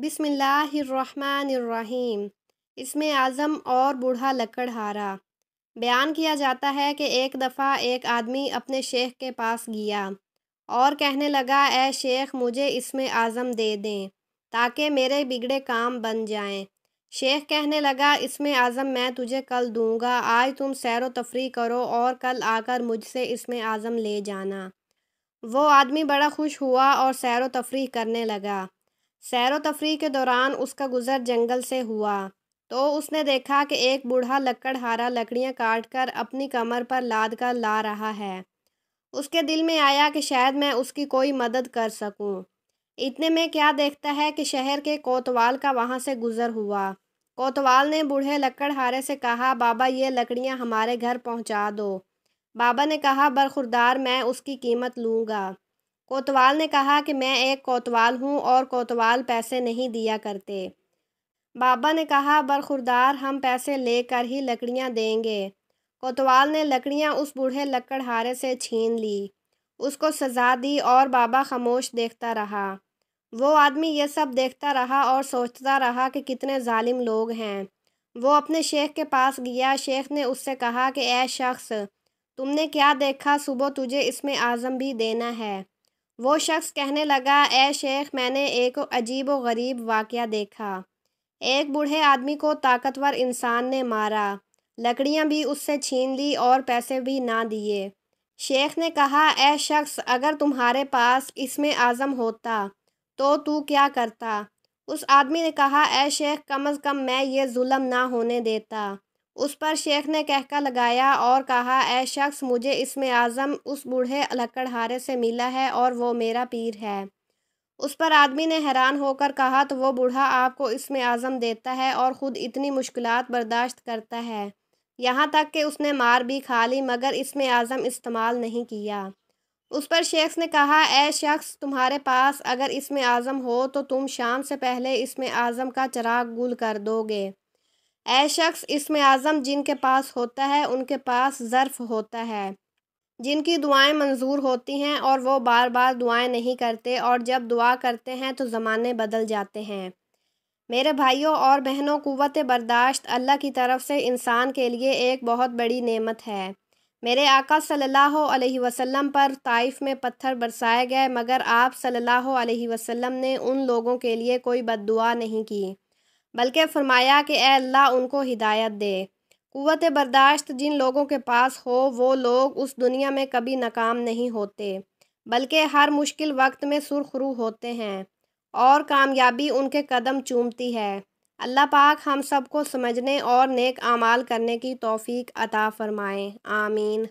بسم اللہ الرحمن الرحیم۔ اسم اعظم اور بوڑھا لکڑہارا۔ بیان کیا جاتا ہے کہ ایک دفعہ ایک آدمی اپنے شیخ کے پاس گیا اور کہنے لگا، اے شیخ، مجھے اسم اعظم دے دیں تاکہ میرے بگڑے کام بن جائیں۔ شیخ کہنے لگا، اسم اعظم میں تجھے کل دوں گا، آج تم سیر و تفریح کرو اور کل آ کر مجھ سے اسم اعظم لے جانا۔ وہ آدمی بڑا خوش ہوا اور سیر و تفریح کرنے لگا۔ سیر و تفریح کے دوران اس کا گزر جنگل سے ہوا تو اس نے دیکھا کہ ایک بوڑھا لکڑہارا لکڑیاں کاٹ کر اپنی کمر پر لاد کر لا رہا ہے۔ اس کے دل میں آیا کہ شاید میں اس کی کوئی مدد کر سکوں۔ اتنے میں کیا دیکھتا ہے کہ شہر کے کوتوال کا وہاں سے گزر ہوا۔ کوتوال نے بوڑھے لکڑہارے سے کہا، بابا، یہ لکڑیاں ہمارے گھر پہنچا دو۔ بابا نے کہا، برخوردار، میں اس کی قیمت لوں گا۔ کوتوال نے کہا کہ میں ایک کوتوال ہوں اور کوتوال پیسے نہیں دیا کرتے۔ بابا نے کہا، برخوردار، ہم پیسے لے کر ہی لکڑیاں دیں گے۔ کوتوال نے لکڑیاں اس بوڑھے لکڑہارے سے چھین لی، اس کو سزا دی اور بابا خاموش دیکھتا رہا۔ وہ آدمی یہ سب دیکھتا رہا اور سوچتا رہا کہ کتنے ظالم لوگ ہیں۔ وہ اپنے شیخ کے پاس گیا۔ شیخ نے اس سے کہا کہ اے شخص، تم نے کیا دیکھا؟ صبح تجھے اسم اعظم بھی دینا ہے۔ وہ شخص کہنے لگا، اے شیخ، میں نے ایک عجیب و غریب واقعہ دیکھا۔ ایک بوڑھے آدمی کو طاقتور انسان نے مارا، لکڑیاں بھی اس سے چھین لی اور پیسے بھی نہ دیے۔ شیخ نے کہا، اے شخص، اگر تمہارے پاس اسم اعظم ہوتا تو کیا کرتا؟ اس آدمی نے کہا، اے شیخ، کم از کم میں یہ ظلم نہ ہونے دیتا۔ اس پر شیخ نے قہقہ لگایا اور کہا، اے شخص، مجھے اسم اعظم اس بوڑھے لکڑہارے سے ملا ہے اور وہ میرا پیر ہے۔ اس پر آدمی نے حیران ہو کر کہا، تو وہ بوڑھا آپ کو اسم اعظم دیتا ہے اور خود اتنی مشکلات برداشت کرتا ہے، یہاں تک کہ اس نے مار بھی کھا لی مگر اسم اعظم استعمال نہیں کیا۔ اس پر شیخ نے کہا، اے شخص، تمہارے پاس اگر اسم اعظم ہو تو تم شام سے پہلے اسم اعظم کا چراغ گل کر دو گے۔ اے شخص، اسم اعظم جن کے پاس ہوتا ہے ان کے پاس ظرف ہوتا ہے، جن کی دعائیں منظور ہوتی ہیں اور وہ بار بار دعائیں نہیں کرتے، اور جب دعا کرتے ہیں تو زمانے بدل جاتے ہیں۔ میرے بھائیوں اور بہنوں، قوت برداشت اللہ کی طرف سے انسان کے لیے ایک بہت بڑی نعمت ہے۔ میرے آقا صلی اللہ علیہ وسلم پر طائف میں پتھر برسائے گئے مگر آپ صلی اللہ علیہ وسلم نے ان لوگوں کے لیے کوئی بد دعا نہیں کی، بلکہ فرمایا کہ اے اللہ، ان کو ہدایت دے۔ قوت برداشت جن لوگوں کے پاس ہو وہ لوگ اس دنیا میں کبھی ناکام نہیں ہوتے، بلکہ ہر مشکل وقت میں سرخ رو ہوتے ہیں اور کامیابی ان کے قدم چومتی ہے۔ اللہ پاک ہم سب کو سمجھنے اور نیک اعمال کرنے کی توفیق عطا فرمائے، آمین۔